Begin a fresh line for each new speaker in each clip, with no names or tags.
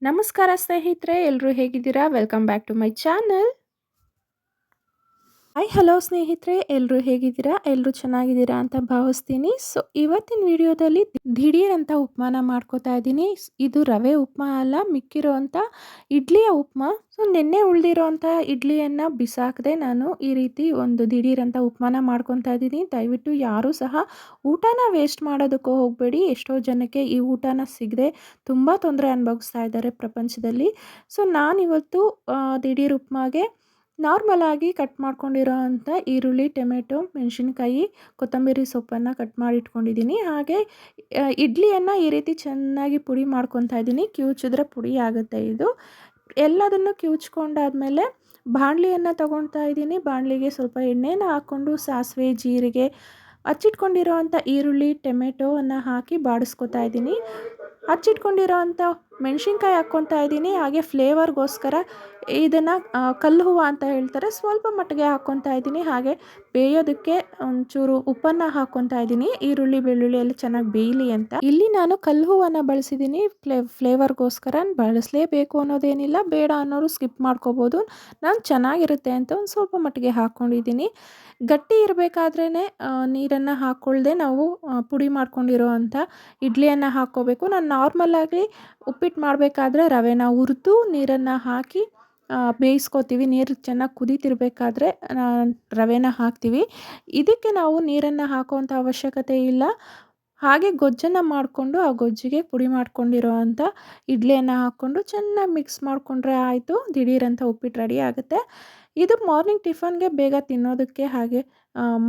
ನಮಸ್ಕಾರ ಸ್ನೇಹಿತರೆ, ಎಲ್ಲರೂ ಹೇಗಿದ್ದೀರಾ? Welcome back to my channel. Hi hello ಸ್ನೇಹಿತರೆ, ಎಲ್ಲರೂ ಹೇಗಿದ್ದೀರಾ? ಎಲ್ಲರೂ ಚೆನ್ನಾಗಿದ್ದೀರಾ ಅಂತ ಭಾವಿಸ್ತೀನಿ. ಸೊ ಇವತ್ತಿನ ವಿಡಿಯೋದಲ್ಲಿ ದಿಢೀರ್ ಅಂತ ಉಪ್ಮಾನ ಮಾಡ್ಕೋತಾ ಇದ್ದೀನಿ. ಇದು ರವೆ ಉಪ್ಮಾ ಅಲ್ಲ, ಮಿಕ್ಕಿರೋಂಥ ಇಡ್ಲಿಯ ಉಪ್ಮಾ. ಸೊ ನಿನ್ನೆ ಉಳಿದಿರೋಂಥ ಇಡ್ಲಿಯನ್ನು ಬಿಸಾಕದೆ ನಾನು ಈ ರೀತಿ ಒಂದು ದಿಢೀರ್ ಅಂತ ಉಪ್ಮಾನ ಮಾಡ್ಕೊತಾ ಇದ್ದೀನಿ. ದಯವಿಟ್ಟು ಯಾರೂ ಸಹ ಊಟನ ವೇಸ್ಟ್ ಮಾಡೋದಕ್ಕೂ ಹೋಗಬೇಡಿ. ಎಷ್ಟೋ ಜನಕ್ಕೆ ಈ ಊಟನ ಸಿಗದೆ ತುಂಬ ತೊಂದರೆ ಅನುಭವಿಸ್ತಾ ಇದ್ದಾರೆ ಪ್ರಪಂಚದಲ್ಲಿ. ಸೊ ನಾನಿವತ್ತು ದಿಢೀರ್ ಉಪ್ಮಾಗೆ ನಾರ್ಮಲಾಗಿ ಕಟ್ ಮಾಡ್ಕೊಂಡಿರೋ ಅಂಥ ಈರುಳ್ಳಿ, ಟೊಮೆಟೊ, ಮೆಣಸಿನ್ಕಾಯಿ, ಕೊತ್ತಂಬರಿ ಸೊಪ್ಪನ್ನು ಕಟ್ ಮಾಡಿ ಇಟ್ಕೊಂಡಿದ್ದೀನಿ. ಹಾಗೆ ಇಡ್ಲಿಯನ್ನು ಈ ರೀತಿ ಚೆನ್ನಾಗಿ ಪುಡಿ ಮಾಡ್ಕೊತಾ ಇದ್ದೀನಿ. ಕಿವುಚಿದ್ರೆ ಪುಡಿ ಆಗುತ್ತೆ ಇದು. ಎಲ್ಲದನ್ನು ಕಿವುಚ್ಕೊಂಡಾದ್ಮೇಲೆ ಬಾಣಲಿಯನ್ನು ತಗೊಳ್ತಾ ಇದ್ದೀನಿ. ಬಾಣಲಿಗೆ ಸ್ವಲ್ಪ ಎಣ್ಣೆನ ಹಾಕ್ಕೊಂಡು ಸಾಸಿವೆ, ಜೀರಿಗೆ, ಹಚ್ಚಿಟ್ಕೊಂಡಿರೋ ಅಂಥ ಈರುಳ್ಳಿ, ಟೊಮೆಟೊವನ್ನು ಹಾಕಿ ಬಾಡಿಸ್ಕೊತಾ ಇದ್ದೀನಿ. ಹಚ್ಚಿಟ್ಕೊಂಡಿರೋ ಅಂಥ ಮೆಣಸಿನ್ಕಾಯಿ ಹಾಕ್ಕೊತಾ ಇದ್ದೀನಿ. ಹಾಗೆ ಫ್ಲೇವರ್ಗೋಸ್ಕರ ಇದನ್ನು ಕಲ್ಲು ಹೂವು ಅಂತ ಹೇಳ್ತಾರೆ, ಸ್ವಲ್ಪ ಮಟ್ಟಿಗೆ ಹಾಕ್ಕೊತಾ ಇದ್ದೀನಿ. ಹಾಗೆ ಬೇಯೋದಕ್ಕೆ ಒಂಚೂರು ಉಪ್ಪನ್ನು ಹಾಕ್ಕೊತಾ ಇದ್ದೀನಿ, ಈರುಳ್ಳಿ ಬೆಳ್ಳುಳ್ಳಿ ಎಲ್ಲ ಚೆನ್ನಾಗಿ ಬೇಯಲಿ ಅಂತ. ಇಲ್ಲಿ ನಾನು ಕಲ್ಲು ಹೂವನ್ನು ಬಳಸಿದ್ದೀನಿ. ಫ್ಲೇವರ್ಗೋಸ್ಕರ ಬಳಸಲೇಬೇಕು ಅನ್ನೋದೇನಿಲ್ಲ, ಬೇಡ ಅನ್ನೋರು ಸ್ಕಿಪ್ ಮಾಡ್ಕೋಬೋದು. ನಾನು ಚೆನ್ನಾಗಿರುತ್ತೆ ಅಂತ ಒಂದು ಸ್ವಲ್ಪ ಮಟ್ಟಿಗೆ ಹಾಕ್ಕೊಂಡಿದ್ದೀನಿ. ಗಟ್ಟಿ ಇರಬೇಕಾದ್ರೇ ನೀರನ್ನು ಹಾಕ್ಕೊಳ್ದೆ ನಾವು ಪುಡಿ ಮಾಡ್ಕೊಂಡಿರೋ ಅಂಥ ಇಡ್ಲಿಯನ್ನು ಹಾಕ್ಕೋಬೇಕು. ನಾನು ನಾರ್ಮಲಾಗಿ ಉಪ್ಪಿಟ್ಟು ಮಾಡಬೇಕಾದ್ರೆ ರವೆನ ಹುರಿದು ನೀರನ್ನು ಹಾಕಿ ಬೇಯಿಸ್ಕೋತೀವಿ. ನೀರು ಚೆನ್ನಾಗಿ ಕುದೀತಿರ್ಬೇಕಾದ್ರೆ ರವೆನ ಹಾಕ್ತೀವಿ. ಇದಕ್ಕೆ ನಾವು ನೀರನ್ನು ಹಾಕುವಂಥ ಅವಶ್ಯಕತೆ ಇಲ್ಲ. ಹಾಗೆ ಗೊಜ್ಜನ್ನು ಮಾಡಿಕೊಂಡು ಆ ಗೊಜ್ಜಿಗೆ ಪುಡಿ ಮಾಡ್ಕೊಂಡಿರೋ ಅಂಥ ಇಡ್ಲಿಯನ್ನು ಹಾಕ್ಕೊಂಡು ಚೆನ್ನಾಗಿ ಮಿಕ್ಸ್ ಮಾಡಿಕೊಂಡ್ರೆ ಆಯಿತು, ದಿಢೀರಂತ ಉಪ್ಪಿಟ್ಟು ರೆಡಿ ಆಗುತ್ತೆ. ಇದು ಮಾರ್ನಿಂಗ್ ಟಿಫನ್ಗೆ ಬೇಗ ತಿನ್ನೋದಕ್ಕೆ, ಹಾಗೆ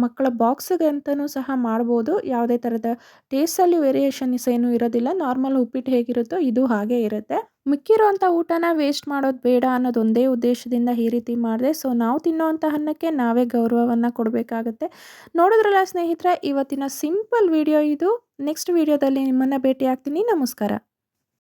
ಮಕ್ಕಳ ಬಾಕ್ಸಿಗೆ ಅಂತಲೂ ಸಹ ಮಾಡ್ಬೋದು. ಯಾವುದೇ ಥರದ ಟೇಸ್ಟಲ್ಲಿ ವೇರಿಯೇಷನ್ಸ್ ಏನೂ ಇರೋದಿಲ್ಲ. ನಾರ್ಮಲ್ ಉಪ್ಪಿಟ್ಟು ಹೇಗಿರುತ್ತೋ ಇದು ಹಾಗೇ ಇರುತ್ತೆ. ಮಿಕ್ಕಿರೋಂಥ ಊಟನ ವೇಸ್ಟ್ ಮಾಡೋದು ಬೇಡ ಅನ್ನೋದು ಒಂದೇ ಉದ್ದೇಶದಿಂದ ಈ ರೀತಿ ಮಾಡಿದೆ. ಸೊ ನಾವು ತಿನ್ನೋವಂಥ ಅನ್ನಕ್ಕೆ ನಾವೇ ಗೌರವವನ್ನು ಕೊಡಬೇಕಾಗತ್ತೆ. ನೋಡಿದ್ರಲ್ಲ ಸ್ನೇಹಿತರೆ, ಇವತ್ತಿನ ಸಿಂಪಲ್ ವಿಡಿಯೋ ಇದು. ನೆಕ್ಸ್ಟ್ ವಿಡಿಯೋದಲ್ಲಿ ನಿಮ್ಮನ್ನು ಭೇಟಿ ಆಗ್ತೀನಿ. ನಮಸ್ಕಾರ.